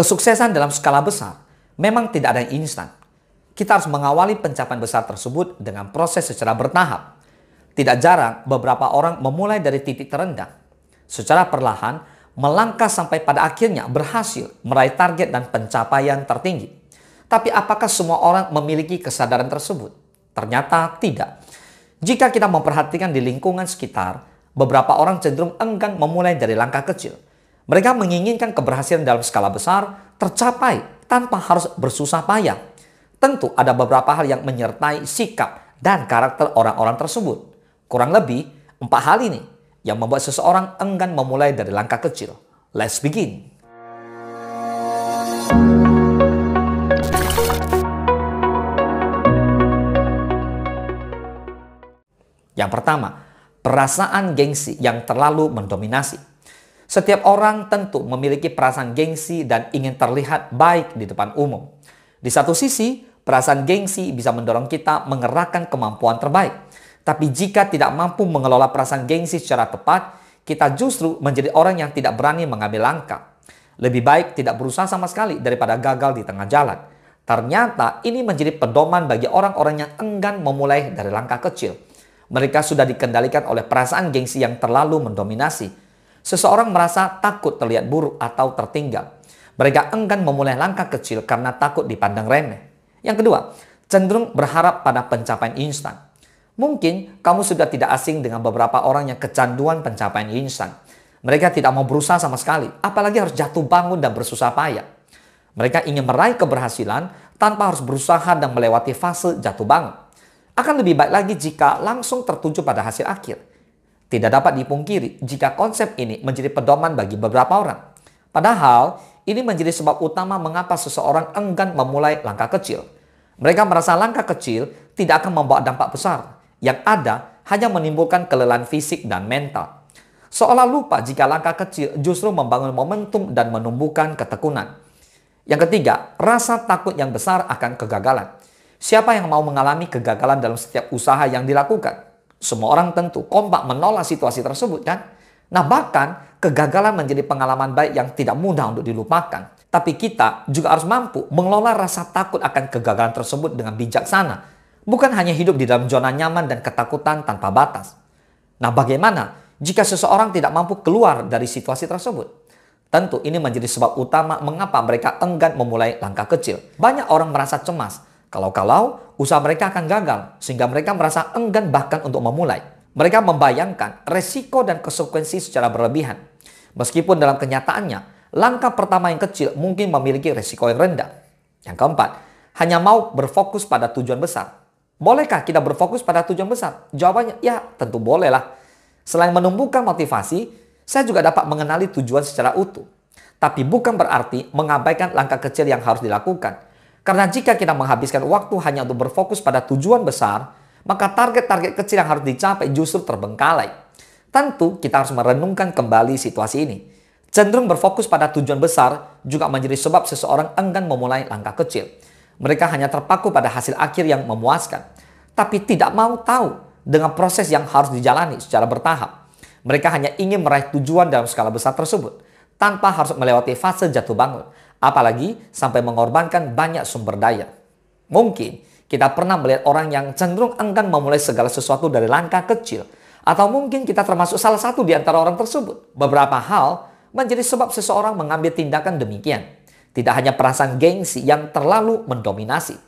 Kesuksesan dalam skala besar memang tidak ada yang instan. Kita harus mengawali pencapaian besar tersebut dengan proses secara bertahap. Tidak jarang beberapa orang memulai dari titik terendah. Secara perlahan, melangkah sampai pada akhirnya berhasil meraih target dan pencapaian tertinggi. Tapi apakah semua orang memiliki kesadaran tersebut? Ternyata tidak. Jika kita memperhatikan di lingkungan sekitar, beberapa orang cenderung enggan memulai dari langkah kecil. Mereka menginginkan keberhasilan dalam skala besar tercapai tanpa harus bersusah payah. Tentu ada beberapa hal yang menyertai sikap dan karakter orang-orang tersebut. Kurang lebih 4 hal ini yang membuat seseorang enggan memulai dari langkah kecil. Let's begin. Yang pertama, perasaan gengsi yang terlalu mendominasi. Setiap orang tentu memiliki perasaan gengsi dan ingin terlihat baik di depan umum. Di satu sisi, perasaan gengsi bisa mendorong kita mengerahkan kemampuan terbaik. Tapi jika tidak mampu mengelola perasaan gengsi secara tepat, kita justru menjadi orang yang tidak berani mengambil langkah. Lebih baik tidak berusaha sama sekali daripada gagal di tengah jalan. Ternyata ini menjadi pedoman bagi orang-orang yang enggan memulai dari langkah kecil. Mereka sudah dikendalikan oleh perasaan gengsi yang terlalu mendominasi. Seseorang merasa takut terlihat buruk atau tertinggal. Mereka enggan memulai langkah kecil karena takut dipandang remeh. Yang kedua, cenderung berharap pada pencapaian instan. Mungkin kamu sudah tidak asing dengan beberapa orang yang kecanduan pencapaian instan. Mereka tidak mau berusaha sama sekali, apalagi harus jatuh bangun dan bersusah payah. Mereka ingin meraih keberhasilan tanpa harus berusaha dan melewati fase jatuh bangun. Akan lebih baik lagi jika langsung tertuju pada hasil akhir. Tidak dapat dipungkiri jika konsep ini menjadi pedoman bagi beberapa orang. Padahal, ini menjadi sebab utama mengapa seseorang enggan memulai langkah kecil. Mereka merasa langkah kecil tidak akan membawa dampak besar. Yang ada hanya menimbulkan kelelahan fisik dan mental. Seolah lupa jika langkah kecil justru membangun momentum dan menumbuhkan ketekunan. Yang ketiga, rasa takut yang besar akan kegagalan. Siapa yang mau mengalami kegagalan dalam setiap usaha yang dilakukan? Semua orang tentu kompak menolak situasi tersebut kan? Nah bahkan kegagalan menjadi pengalaman baik yang tidak mudah untuk dilupakan. Tapi kita juga harus mampu mengelola rasa takut akan kegagalan tersebut dengan bijaksana. Bukan hanya hidup di dalam zona nyaman dan ketakutan tanpa batas. Nah bagaimana jika seseorang tidak mampu keluar dari situasi tersebut? Tentu ini menjadi sebab utama mengapa mereka enggan memulai langkah kecil. Banyak orang merasa cemas. Kalau-kalau usaha mereka akan gagal, sehingga mereka merasa enggan bahkan untuk memulai. Mereka membayangkan resiko dan konsekuensi secara berlebihan. Meskipun dalam kenyataannya, langkah pertama yang kecil mungkin memiliki resiko yang rendah. Yang keempat, hanya mau berfokus pada tujuan besar. Bolehkah kita berfokus pada tujuan besar? Jawabannya, ya tentu bolehlah. Selain menumbuhkan motivasi, saya juga dapat mengenali tujuan secara utuh. Tapi bukan berarti mengabaikan langkah kecil yang harus dilakukan. Karena jika kita menghabiskan waktu hanya untuk berfokus pada tujuan besar, maka target-target kecil yang harus dicapai justru terbengkalai. Tentu kita harus merenungkan kembali situasi ini. Cenderung berfokus pada tujuan besar juga menjadi sebab seseorang enggan memulai langkah kecil. Mereka hanya terpaku pada hasil akhir yang memuaskan. Tapi tidak mau tahu dengan proses yang harus dijalani secara bertahap. Mereka hanya ingin meraih tujuan dalam skala besar tersebut, tanpa harus melewati fase jatuh bangun. Apalagi sampai mengorbankan banyak sumber daya. Mungkin kita pernah melihat orang yang cenderung enggan memulai segala sesuatu dari langkah kecil. Atau mungkin kita termasuk salah satu di antara orang tersebut. Beberapa hal menjadi sebab seseorang mengambil tindakan demikian. Tidak hanya perasaan gengsi yang terlalu mendominasi.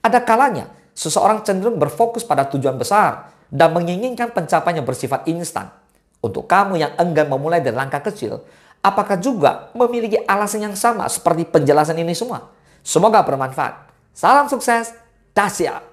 Ada kalanya seseorang cenderung berfokus pada tujuan besar dan menginginkan pencapaian yang bersifat instan. Untuk kamu yang enggan memulai dari langkah kecil, apakah juga memiliki alasan yang sama seperti penjelasan ini semua? Semoga bermanfaat. Salam sukses, dahsyat.